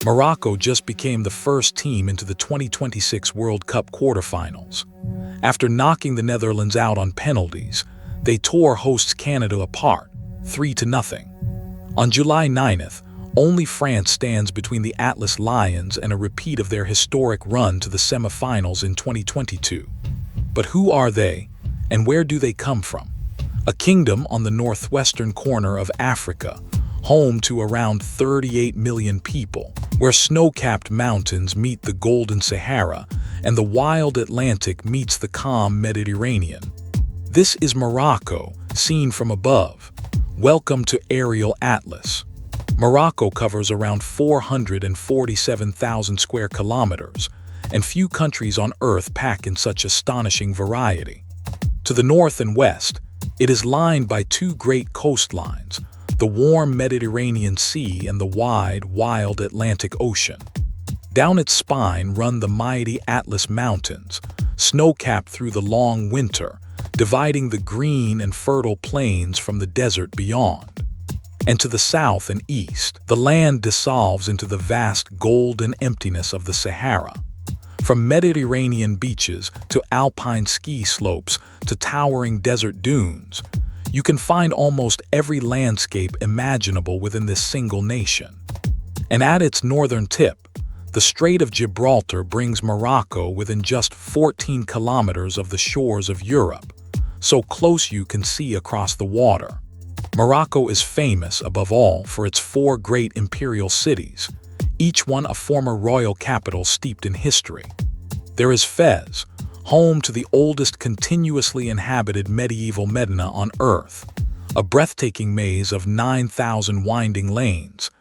Morocco just became the first team into the 2026 World Cup quarterfinals. After knocking the Netherlands out on penalties, they tore hosts Canada apart, 3-0. On July 9th, only France stands between the Atlas Lions and a repeat of their historic run to the semifinals in 2022. But who are they, and where do they come from? A kingdom on the northwestern corner of Africa, home to around 38 million people, where snow-capped mountains meet the golden Sahara and the wild Atlantic meets the calm Mediterranean. This is Morocco, seen from above. Welcome to Aerial Atlas. Morocco covers around 447,000 square kilometers, and few countries on Earth pack in such astonishing variety. To the north and west, it is lined by two great coastlines, the warm Mediterranean Sea and the wide, wild Atlantic Ocean. Down its spine run the mighty Atlas Mountains, snow-capped through the long winter, dividing the green and fertile plains from the desert beyond. And to the south and east, the land dissolves into the vast golden emptiness of the Sahara. From Mediterranean beaches to alpine ski slopes to towering desert dunes, you can find almost every landscape imaginable within this single nation. And at its northern tip, the Strait of Gibraltar brings Morocco within just 14 kilometers of the shores of Europe, so close you can see across the water. Morocco is famous above all for its four great imperial cities, each one a former royal capital steeped in history. There is Fez, home to the oldest continuously inhabited medieval Medina on Earth, a breathtaking maze of 9,000 winding lanes,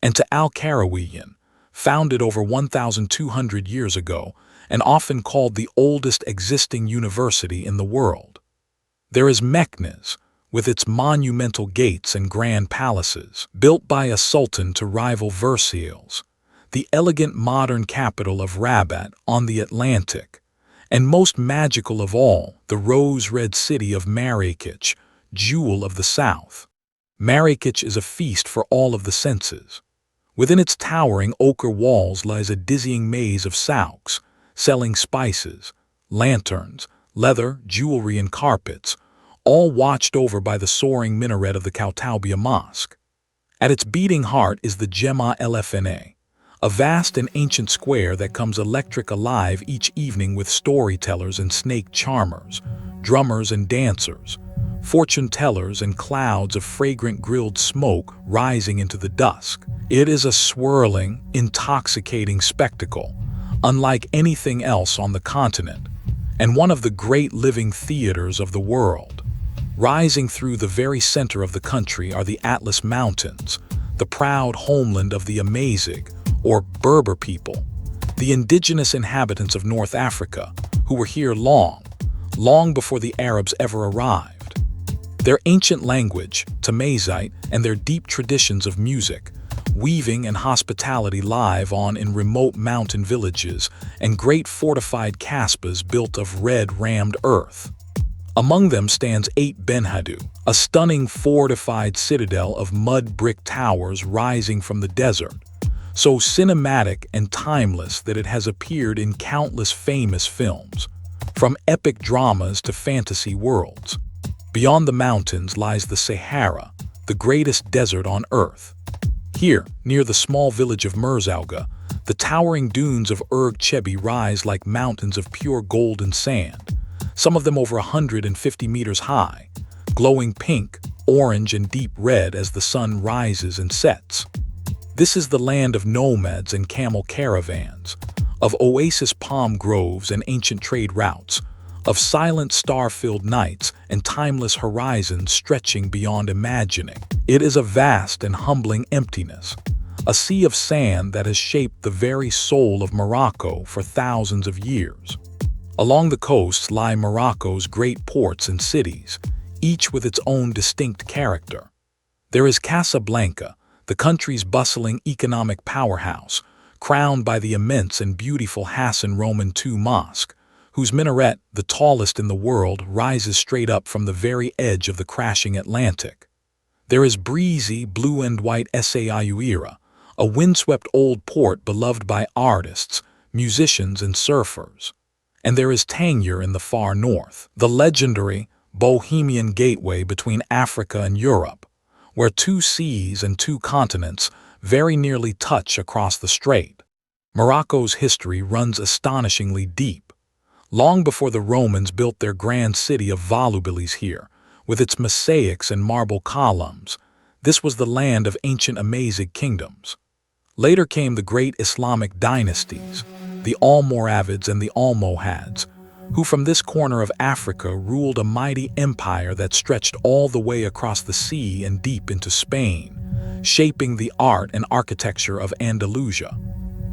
and to Al-Qarawiyyin, founded over 1,200 years ago and often called the oldest existing university in the world. There is Meknes, with its monumental gates and grand palaces, built by a sultan to rival Versailles, the elegant modern capital of Rabat on the Atlantic, and most magical of all, the rose-red city of Marrakech, jewel of the south. Marrakech is a feast for all of the senses. Within its towering ochre walls lies a dizzying maze of souks, selling spices, lanterns, leather, jewelry, and carpets, all watched over by the soaring minaret of the Koutoubia Mosque. At its beating heart is the Jema El Fna, a vast and ancient square that comes electric alive each evening with storytellers and snake charmers, drummers and dancers, fortune tellers and clouds of fragrant grilled smoke rising into the dusk. It is a swirling, intoxicating spectacle, unlike anything else on the continent, and one of the great living theaters of the world. Rising through the very center of the country are the Atlas Mountains, the proud homeland of the Amazigh, or Berber people, the indigenous inhabitants of North Africa, who were here long before the Arabs ever arrived. Their ancient language, Tamazight, and their deep traditions of music, weaving and hospitality live on in remote mountain villages and great fortified kasbahs built of red rammed earth. Among them stands Eight Benhadou, a stunning fortified citadel of mud brick towers rising from the desert, so cinematic and timeless that it has appeared in countless famous films, from epic dramas to fantasy worlds. Beyond the mountains lies the Sahara, the greatest desert on Earth. Here, near the small village of Merzouga, the towering dunes of Erg Chebi rise like mountains of pure golden sand, some of them over 150 meters high, glowing pink, orange, and deep red as the sun rises and sets. This is the land of nomads and camel caravans, of oasis palm groves and ancient trade routes, of silent star-filled nights and timeless horizons stretching beyond imagining. It is a vast and humbling emptiness, a sea of sand that has shaped the very soul of Morocco for thousands of years. Along the coasts lie Morocco's great ports and cities, each with its own distinct character. There is Casablanca, the country's bustling economic powerhouse, crowned by the immense and beautiful Hassan Roman II Mosque, whose minaret, the tallest in the world, rises straight up from the very edge of the crashing Atlantic. There is breezy blue and white Essaouira, a windswept old port beloved by artists, musicians, and surfers. And there is Tangier in the far north, the legendary Bohemian gateway between Africa and Europe, where two seas and two continents very nearly touch across the strait. Morocco's history runs astonishingly deep. Long before the Romans built their grand city of Volubilis here, with its mosaics and marble columns, this was the land of ancient Amazigh kingdoms. Later came the great Islamic dynasties, the Almoravids and the Almohads, who from this corner of Africa ruled a mighty empire that stretched all the way across the sea and deep into Spain, shaping the art and architecture of Andalusia.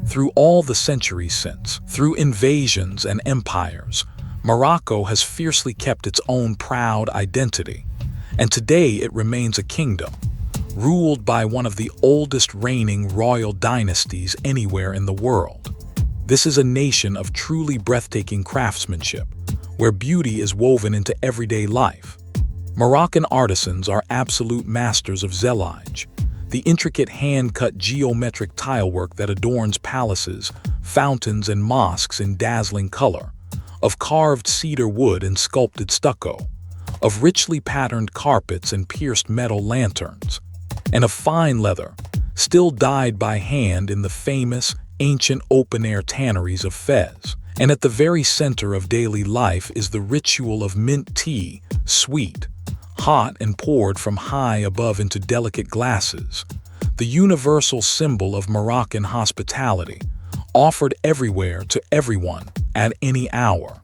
Through all the centuries since, through invasions and empires, Morocco has fiercely kept its own proud identity, and today it remains a kingdom, ruled by one of the oldest reigning royal dynasties anywhere in the world. This is a nation of truly breathtaking craftsmanship, where beauty is woven into everyday life. Moroccan artisans are absolute masters of zellige, the intricate hand-cut geometric tilework that adorns palaces, fountains, and mosques in dazzling color, of carved cedar wood and sculpted stucco, of richly patterned carpets and pierced metal lanterns, and of fine leather, still dyed by hand in the famous, ancient open-air tanneries of Fez. And at the very center of daily life is the ritual of mint tea, sweet, hot and poured from high above into delicate glasses, the universal symbol of Moroccan hospitality, offered everywhere to everyone at any hour.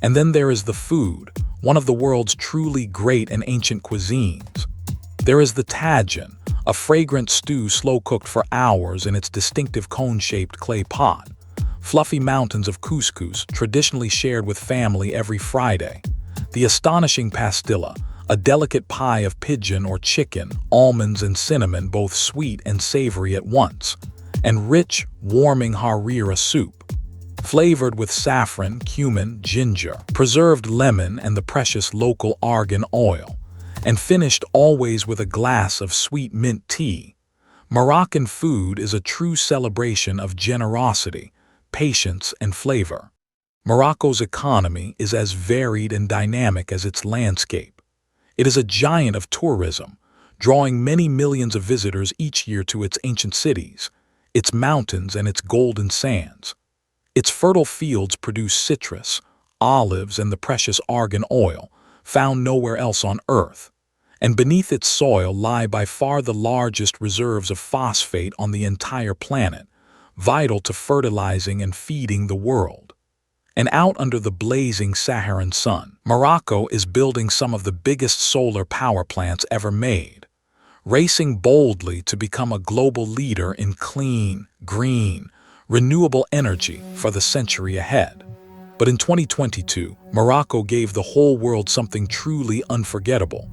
And then there is the food, one of the world's truly great and ancient cuisines. There is the tagine, a fragrant stew slow-cooked for hours in its distinctive cone-shaped clay pot, fluffy mountains of couscous traditionally shared with family every Friday, the astonishing pastilla, a delicate pie of pigeon or chicken, almonds and cinnamon, both sweet and savory at once, and rich, warming harira soup, flavored with saffron, cumin, ginger, preserved lemon, and the precious local argan oil, and finished always with a glass of sweet mint tea. Moroccan food is a true celebration of generosity, patience, and flavor. Morocco's economy is as varied and dynamic as its landscape. It is a giant of tourism, drawing many millions of visitors each year to its ancient cities, its mountains, and its golden sands. Its fertile fields produce citrus, olives, and the precious argan oil, found nowhere else on Earth. And beneath its soil lie by far the largest reserves of phosphate on the entire planet, vital to fertilizing and feeding the world. And out under the blazing Saharan sun, Morocco is building some of the biggest solar power plants ever made, racing boldly to become a global leader in clean, green, renewable energy for the century ahead. But in 2022, Morocco gave the whole world something truly unforgettable.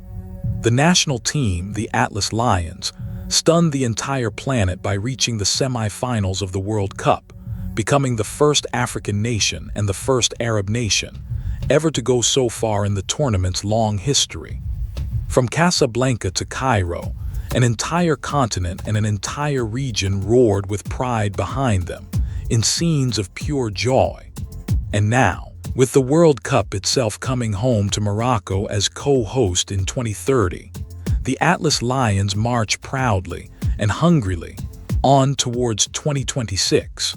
The national team, the Atlas Lions, stunned the entire planet by reaching the semifinals of the World Cup, becoming the first African nation and the first Arab nation ever to go so far in the tournament's long history. From Casablanca to Cairo, an entire continent and an entire region roared with pride behind them, in scenes of pure joy. And now, with the World Cup itself coming home to Morocco as co-host in 2030, the Atlas Lions march proudly and hungrily on towards 2026.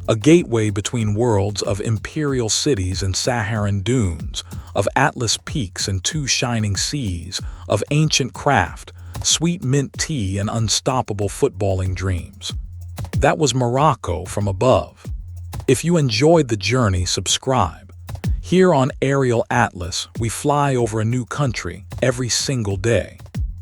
A gateway between worlds of imperial cities and Saharan dunes, of Atlas peaks and two shining seas, of ancient craft, sweet mint tea, and unstoppable footballing dreams. That was Morocco from above. If you enjoyed the journey, subscribe. Here on Aerial Atlas, we fly over a new country every single day.